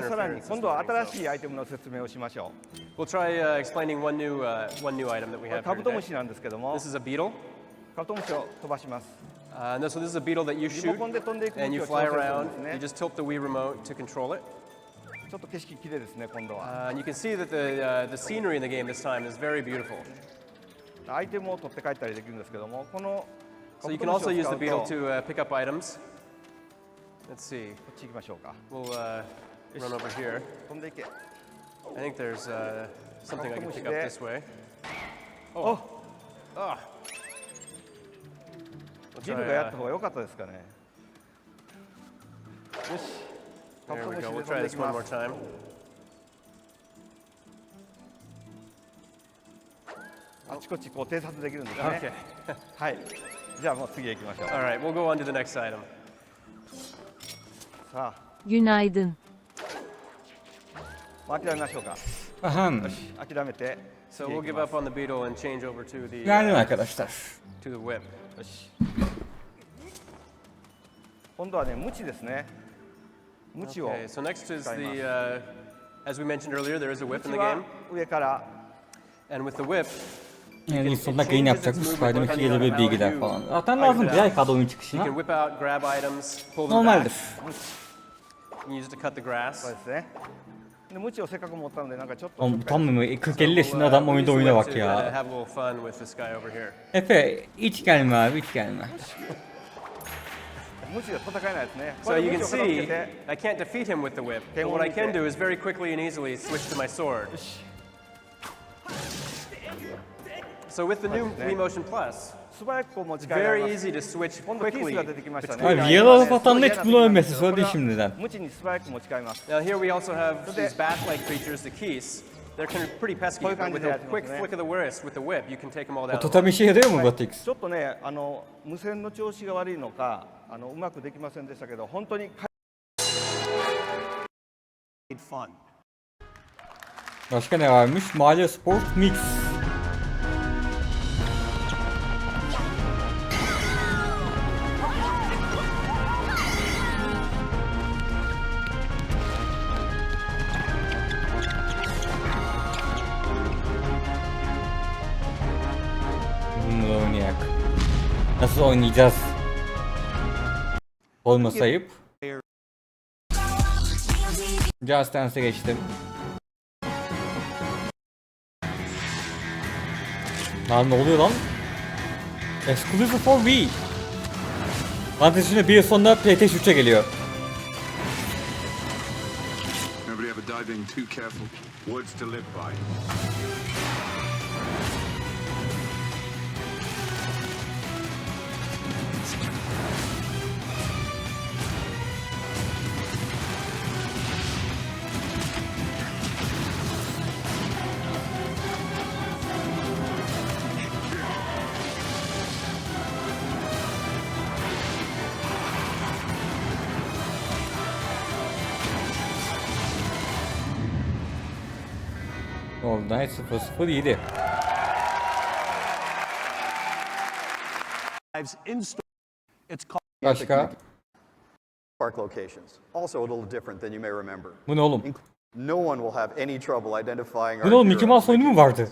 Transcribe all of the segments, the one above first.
さらに今度は新しいアイテムの説明をしましょ We'll try explaining one new item that we う。これ have カ here ブト today. ムシなんですけども、 This is a beetle. カブトムシを飛ばします。 So this is a beetle that you リ shoot モコンで飛んでいく and 向 you きを調 fly 整するん around. です You ね。 just tilt the Wii remote to control it. ちょっと景色綺麗ですね今度は。 And you can see that the scenery in the game this time is very beautiful. アイテムを取って帰ったりできるんですけども、このカ So ブ you ト can ムシ also を use 使 the う beetle と、 to pick up items. Let's see. こっち行きましょうか。 We'll run over here. 飛んでいけ。 I think there's something I can pick up this way. お、 Ah. ジムがやった方が良かったですかね。よし。カブ There ト we ムシ go. で We'll 飛ん try でいき this one ま more す。 time. あちこちこう偵察できるんですね。 Okay. はい。じゃあもう次へ行きましょう。 All right, we'll go on to the next item. さあ、Günaydın. もう諦めましょうか。 Ahem. よし、諦めて。 So 次へ we'll 行き give ます up on the beetle and change over to the Günaydın arkadaşlar. to the whip. よし。今度はね、ムチですね。ムチを。 Okay, so next is the as we mentioned earlier, there is a ム whip チ in the は game, 上から and with the whip, Yani sonunda yayın yapacakmış. Spider-Man 2 gelir ve bilgiler falan. Zaten lazım diğer kadro oyun you çıkışına. can whip out, grab items, pull them back. Normaldir. You can use it to cut the そう grass. ですね。で、ムチをせっかく持ったので、なんかちょっと。 Oğlum tam mı? 40-50 We'll, yaşında adam we'll oyunda use the oyuna whip bak to kinda ya. have a little fun with this guy over here. Efe hiç gelme abi hiç gelme. ムチで戦えないですね。こ So れ you ム can チを片付け see, て。 I can't defeat him with the whip, but what I can do is very quickly and easily switch to my sword. So with the new Wii Motion Plus, 素早くこう持ち it's 帰られ very ます。 easy to switch 今度ピース quickly が出てきましたね。 between Abi VR'a laf atan da hiç bunu ölmesin söyledi şimdiden. ムチに素早く持ち帰ります。 Now here we also have these bat-like creatures, the keys. They're kind of pretty pesky, but with a quick flick of the wrist with the whip, you can take them all O down. totem işe yarıyor mu Batix? ちょっとね、無線の調子が悪いのか、うまくできませんでしたけど、本当に。Fun. Başka ne varmış? Mahalle Sport Mix. Bununla oynayak. Nasıl oynayacağız? Olmasayıp. Just Dance'e geçtim. Lan ne oluyor lan? Exclusive for Wii. Fantasy'nin bir yıl sonra PlayStation 3'e geliyor. Nobody ever dive in too careful. Words to live by. Oradan 007. It's called Başka? park locations. Also a little different than you may remember. Bu ne oğlum? No one will have any trouble identifying Bu ne our oğlum? Mickey hero. Mouse oyunu mu vardı?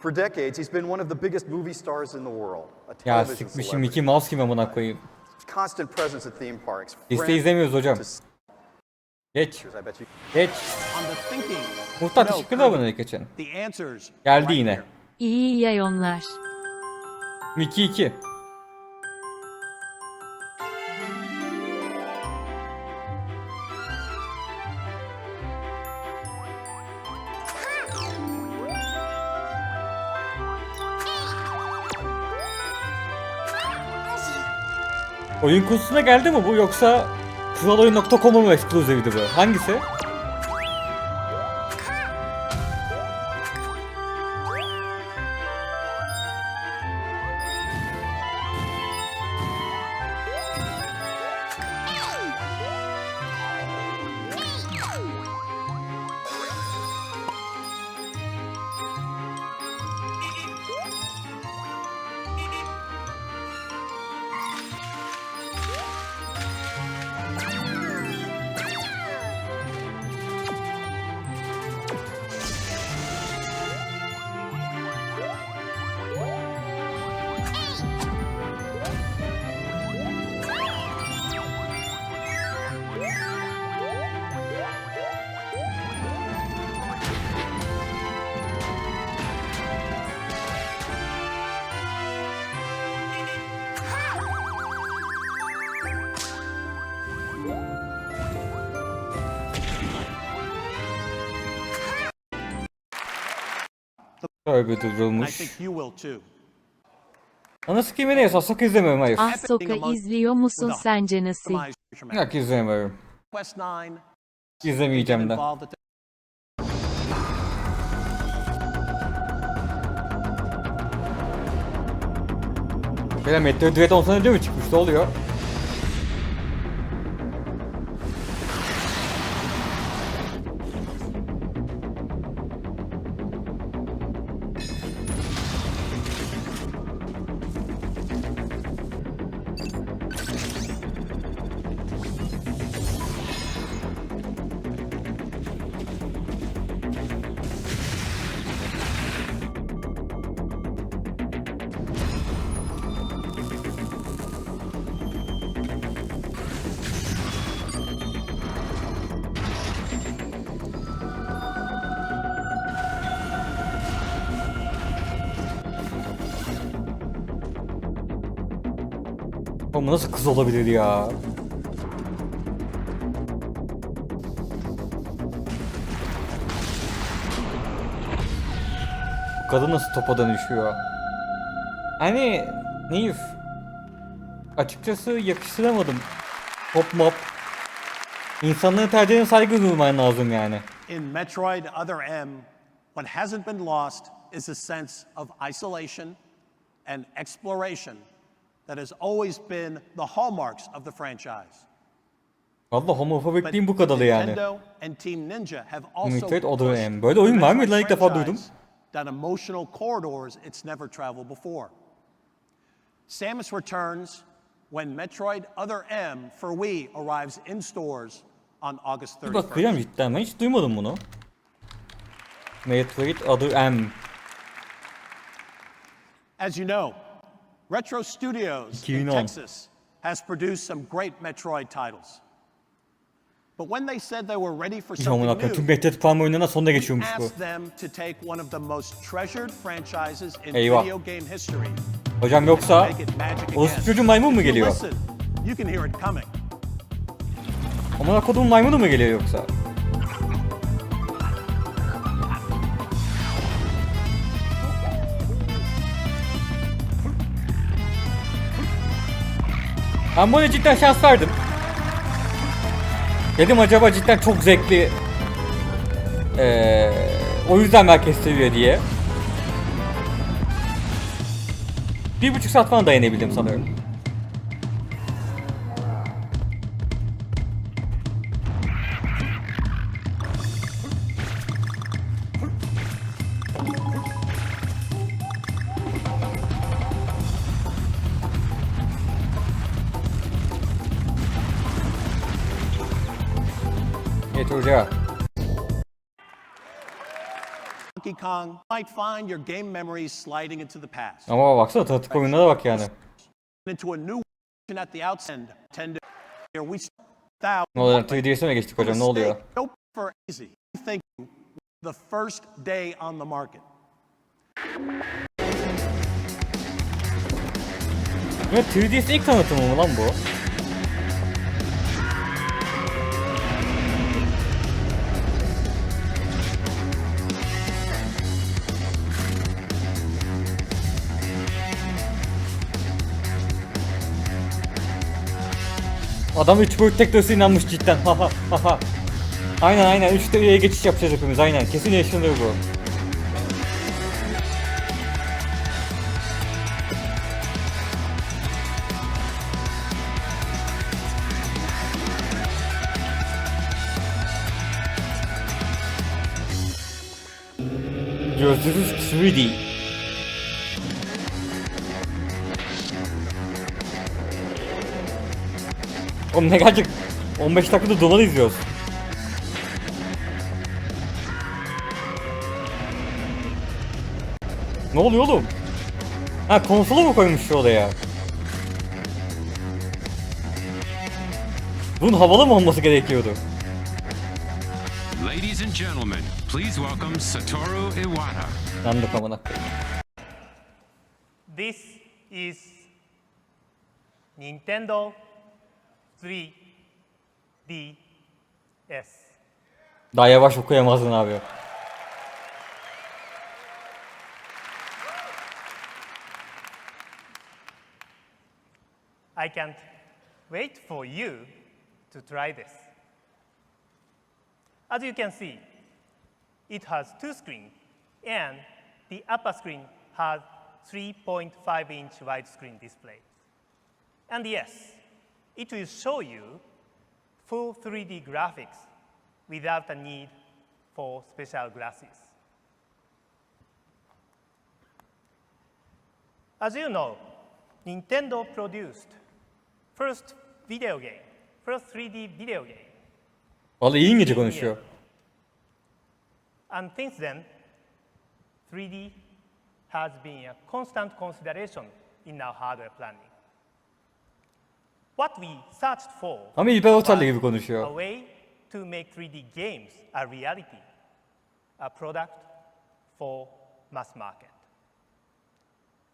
For decades, he's been one of the biggest movie stars in the world. A Ya television sikmişim Mickey celebrity. Mouse kim amına koyayım. Constant presence at theme parks. Liste Friends izlemiyoruz hocam. to Geç. I bet you. Geç. On the thinking. Muhtar No, teşekkür ederim bana geçen. The answers. Geldi right yine. here. İyi yayınlar. Mickey 2. Oyun kutusuna geldi mi bu yoksa kraloyun.com'a mı exclusive'di bu? Hangisi? Tövbe And I durulmuş. think you will too. Ana sikimi neyse Ahsoka izlemiyorum hayır. Ahsoka izliyor musun sence nasıl? Customized fisherman. Yok izlemiyorum. Quest 9. İzlemeyeceğim de. Involved at the Böyle Metroid Dread 10 sene önce mi çıkmış? Ne oluyor? Oğlum nasıl kız olabilir ya? Kadın nasıl topa dönüşüyor? Hani Neyif? Açıkçası yakıştıramadım. Hop mop. İnsanların tercihine saygı duyman lazım yani. In Metroid Other M, what hasn't been lost is a sense of isolation and exploration that has always been the hallmarks of the franchise. Valla homofobik But değil bu kadarı yani. Nintendo and Team Ninja have also Metroid Other pushed M. Böyle oyun the var mıydı lan? Metroid İlk defa duydum. franchise down emotional corridors it's never traveled before. Samus returns when Metroid Other M for Wii arrives in stores on August Bir bakacağım 31st. cidden ben hiç duymadım bunu. Metroid Other M. As you know, Retro Studios in 2010. Texas has produced some great Metroid titles. But when they said they were ready for Amına something koyayım tüm new, Metroid Prime oyunlarına sonunda we geçiyormuş bu. asked them to take one of the most treasured franchises in Eyvah. video game history Hocam and yoksa make it magic orospu again. çocuğu maymun mu If you geliyor? listen, you can hear it coming. Amına kodumun maymunu mu geliyor yoksa? Ben bu oyuna cidden şans verdim. Dedim acaba cidden çok zevkli. O yüzden herkes seviyor diye. 1,5 saat falan dayanabildim sanıyorum. Evet hoca. Donkey Kong might find your game memories sliding into the past. Ama baksana tanıtık oyunlara bak yani. Into a new version at the outset. Nintendo, here we start. Ne oluyor? 3DS'e mi geçtik hocam? Ne oluyor? Nope for easy. Think the first day on the market. Ya 3DS ilk tanıtımı mı lan bu? Adam 3 boyut teknolojisine inanmış cidden. Haha haha. Aynen 3 seviyeye geçiş yapacağız hepimiz aynen. Kesin yaşanıyor bu. Gözlüğünüz 3D. Oğlum ne gelecek? 15 dakikada dumanı izliyoruz. Ne oluyor oğlum? Ha konsolu mu koymuş şu odaya? Bunun havalı mı olması gerekiyordu? Ladies and gentlemen, please welcome Satoru Iwata. Yandık amına koyayım. This is Nintendo 3DS. Daha yavaş okuyamazdın abi. I can't wait for you to try this. As you can see, it has two screens, and the upper screen has 3.5-inch widescreen display. And yes, it will show you full 3D graphics without the need for special glasses. As you know, Nintendo produced first 3D video game. Vallahi iyi İngilizce konuşuyor. And since then, 3D has been a constant consideration in our hardware planning. What we searched for Ama İlber Ortaylı gibi a konuşuyor. way to make 3D games a reality, a product for mass market.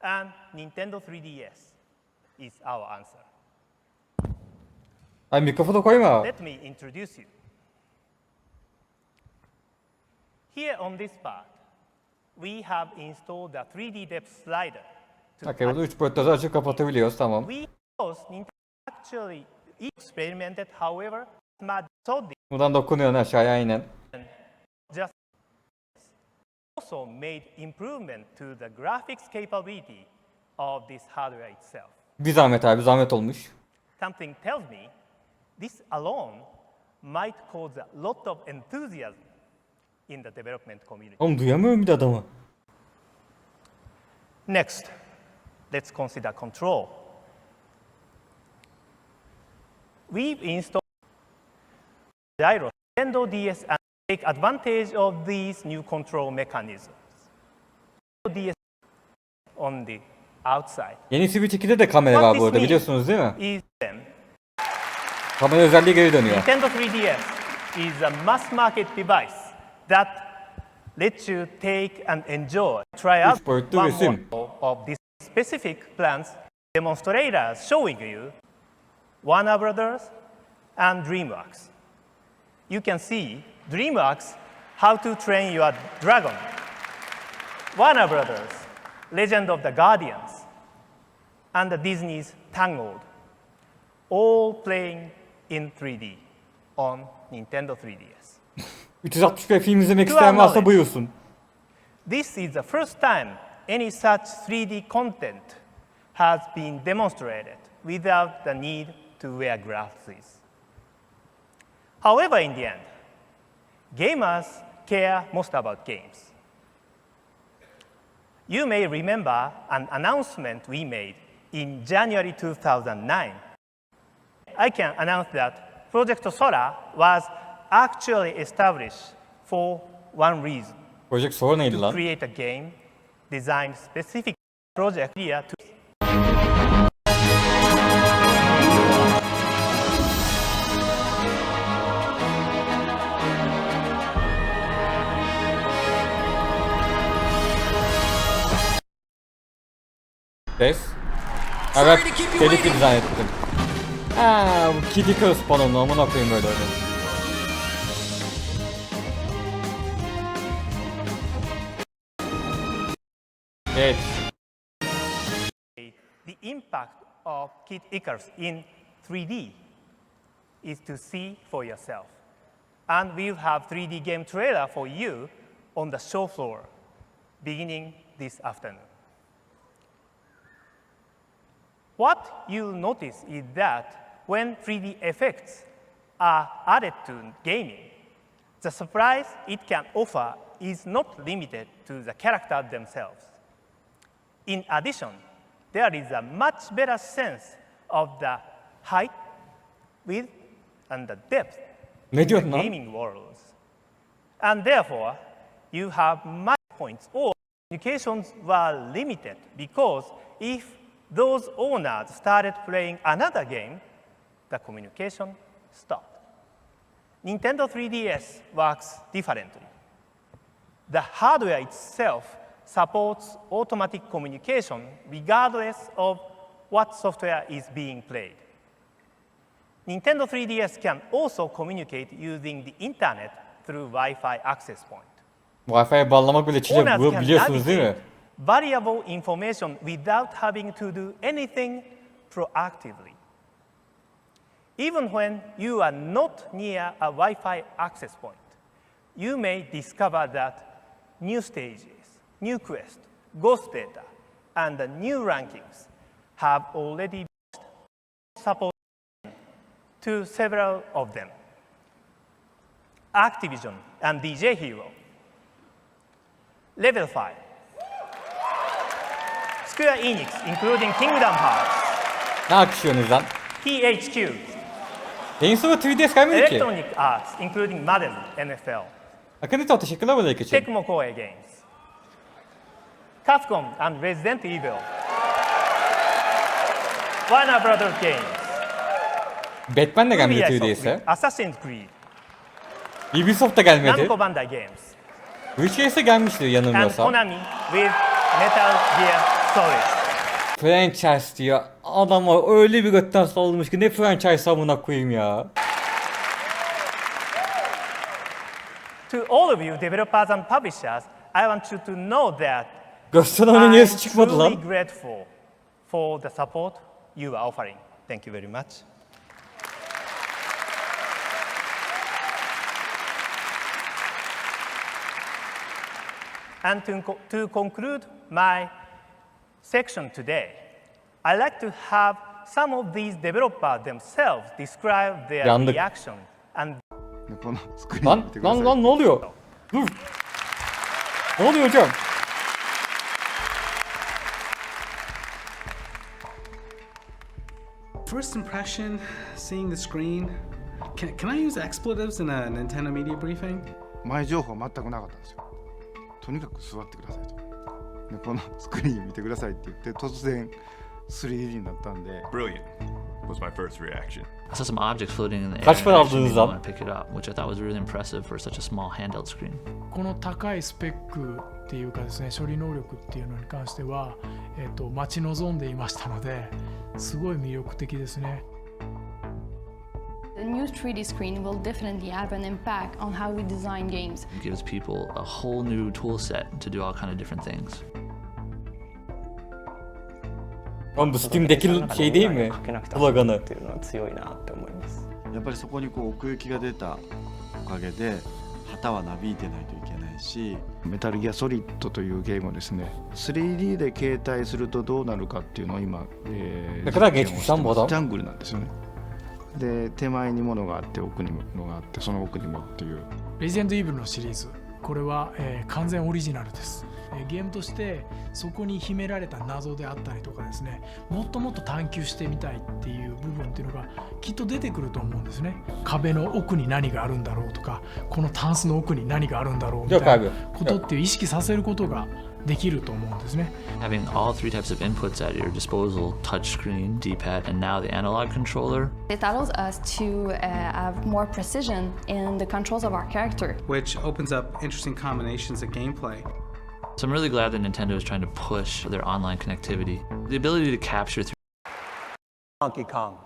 And Nintendo 3DS is our answer. Ay mikrofonu koyma. Let me introduce you. Here on this part, we have installed the 3D depth slider. Okey, burada 3 boyutları açıp kapatabiliyoruz, tamam. We Nintendo actually experimented, however, smart so Buradan dokunuyorsun aşağıya aynen. just also made improvement to the graphics capability of this hardware itself. Bir zahmet abi, zahmet olmuş. Something tells me this alone might cause a lot of enthusiasm in the development community. Oğlum duyamıyorum bir de adamı. Next, let's consider control. We've installed gyro Nintendo DS and take advantage of these new control mechanisms. DS on the outside. Yeni Switch 2'de de kamera var bu arada, biliyorsunuz değil mi? Is them. Kamera özelliği geri dönüyor. Nintendo 3DS is a mass market device that lets you take and enjoy. Try out Üç boyutlu one resim. model of this specific plans demonstrators showing you Warner Brothers and DreamWorks. You can see DreamWorks how to train your dragon. Warner Brothers, Legend of the Guardians, and the Disney's Tangled, all playing in 3D on Nintendo 3DS. 360p film izlemek isteyen varsa buyursun. This is the first time any such 3D content has been demonstrated without the need to wear glasses. However, in the end, gamers care most about games. You may remember an announcement we made in January 2009. I can announce that Project Sora was actually established for one reason. Project Sora neydi To lan? create a game designed specific project here to Ses. Evet, delik bir dizayn ettim. Aaa, bu Kitty Curse balonu, amına koyayım böyle öyle. Evet. the impact of Kid Icarus in 3D is to see for yourself. And we'll have 3D game trailer for you on the show floor beginning this afternoon. What you'll notice is that when 3D effects are added to gaming, the surprise it can offer is not limited to the characters themselves. In addition, there is a much better sense of the height, width, and the depth Ne in the diyorsun lan? gaming worlds. And therefore, you have much points or communications were limited because if those owners started playing another game, the communication stopped. Nintendo 3DS works differently. The hardware itself supports automatic communication regardless of what software is being played. Nintendo 3DS can also communicate using the internet through Wi-Fi access point. Wi-Fi'ye bağlamak bile çile, Owners bu can biliyorsunuz değil mi? navigate variable information without having to do anything proactively. Even when you are not near a Wi-Fi access point, you may discover that new stages, new quests, ghost data, and the new rankings have already support to several of them. Activision and DJ Hero. Level 5. Square Enix, including Kingdom Hearts. Ne akışıyorsunuz lan? THQ. Yayın sonra 3DS gelmedi ki. Electronic Arts, including Madden, NFL. Akınito teşekkürler bu dakika için. Tecmo Koei Games. Capcom and Resident Evil. Warner Brothers Games. Batman de gelmedi Ubisoft 3DS'e. with Assassin's Creed. Ubisoft da gelmedi. Namco Bandai Games. 3DS'e gelmişti And yanılmıyorsam. Konami with Metal Gear Solid. Franchise diyor. Adama öyle bir götten sallamış ki ne franchise amına koyayım ya. To all of you developers and publishers, I want you to know that Gösteren I'm yenisi çıkmadı truly lan. grateful for the support you are offering. Thank you very much. And to conclude my section today, I'd like to have some of these developers themselves describe their Yandık. reaction and このスクリーン Lan 見てください。 lan ne oluyor? Dur. Ne oluyor hocam? First impression, seeing the screen. Can I use expletives in a Nintendo media briefing? 前情報全くなかったんですよ。とにかく座ってくださいと。でこのスクリーン見てくださいって言って突然 3D になったんで。 Brilliant was my first reaction. I saw some objects floating in the air. Kaç para and it actually aldınız made me lan? want to pick it up, which I thought was really impressive for such a small handheld screen. この高いスペックっていうかですね、処理能力っていうのに関しては、待ち望んでいましたので、すごい魅力的ですね。The new 3D screen will definitely have an impact on how we design games. It gives people a whole new tool set to do all kind of different things. Oğlum bu Steam'deki şey değil mi? Sloganı. やっぱりそこにこう奥行きが出たおかげで旗はなびいてないといけないし、メタルギアソリッドというゲームをですね 3D で携帯するとどうなるかっていうのを今、Ne kadar geçmiş lan bu adam? ジャングルなんですよね。で手前に物があって奥に物があってその奥にもっていう。レジェンドイーブルのシリーズ、これは、完全オリジナルです。ゲームとしてそこに秘められた謎であったりとかですね、もっともっと探求してみたいっていう部分っていうのがきっと出てくると思うんですね。壁の奥に何があるんだろうとか、このタンスの奥に何があるんだろうみたいなことっていう意識させることができると思うんですね。Having all three types of inputs at your disposal, touchscreen, D-pad, and now the analog controller. It allows us to have more precision in the controls of our character. Which opens up interesting combinations of gameplay. So I'm really glad that Nintendo is trying to push their online connectivity. The ability to capture through Donkey Kong,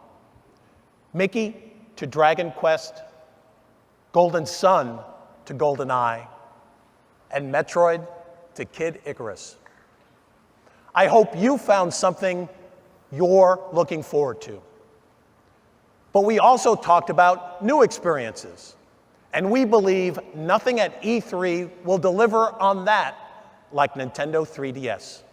Mickey to Dragon Quest, Golden Sun to Golden Eye, and Metroid to Kid Icarus. I hope you found something you're looking forward to. But we also talked about new experiences, and we believe nothing at E3 will deliver on that like Nintendo 3DS.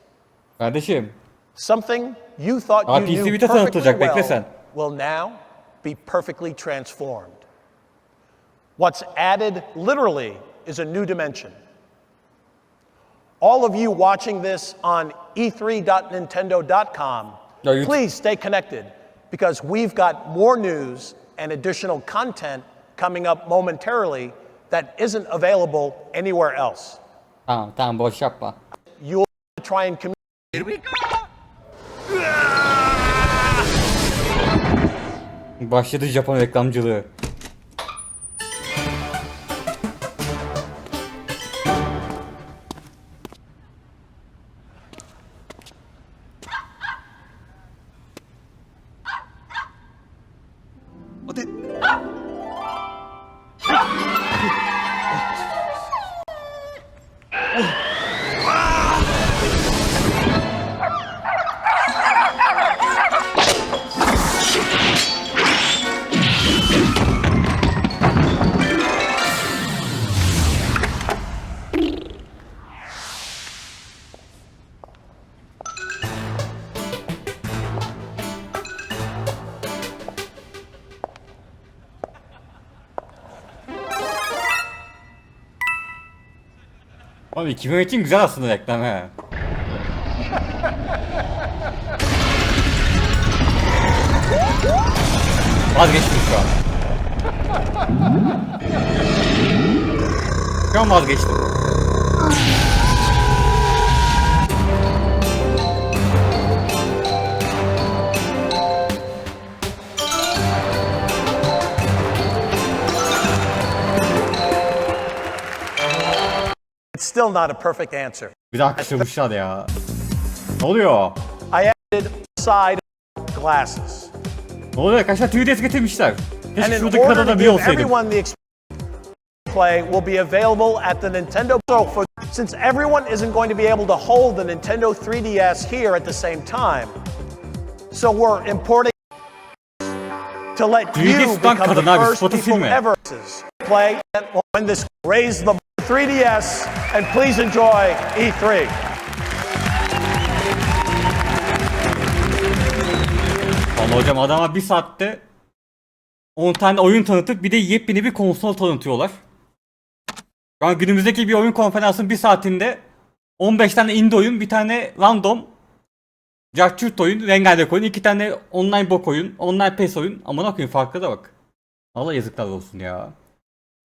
Kardeşim. Something you thought you PC knew Vita tanıtılacak, perfectly bekle sen. well will now be perfectly transformed. What's added literally is a new dimension. All of you watching this on e3.nintendo.com, please stay connected because we've got more news and additional content coming up momentarily that isn't available anywhere else. Tamam boş yapma. You'll try and communicate. Here we go! Başladı Japon reklamcılığı. Abi 2000 için güzel aslında reklam he. Vazgeçtim şu an. Şu an vazgeçtim. It's still not a perfect answer. Bir daha kışlamışlar ya. Ne oluyor? I added side glasses. Ne oluyor arkadaşlar? 3DS getirmişler. And Keşke in şuradaki order kadar to da bir give olsaydım. everyone the experience to play will be available at the Nintendo. So since everyone isn't going to be able to hold the Nintendo 3DS here at the same time, so we're importing to let you 3DS'dan become the kadın abi, first spotu people silme. ever play and when this raise the 3DS and please enjoy E3. Vallahi hocam adama bir saatte 10 tane oyun tanıtıp bir de yepyeni bir konsol tanıtıyorlar. Şu an günümüzdeki bir oyun konferansının bir saatinde 15 tane indie oyun, bir tane random cartçurt oyun, rengarenk oyun, 2 tane online bok oyun, online PES oyun. Aman okuyun farkı da bak. Vallahi yazıklar olsun ya.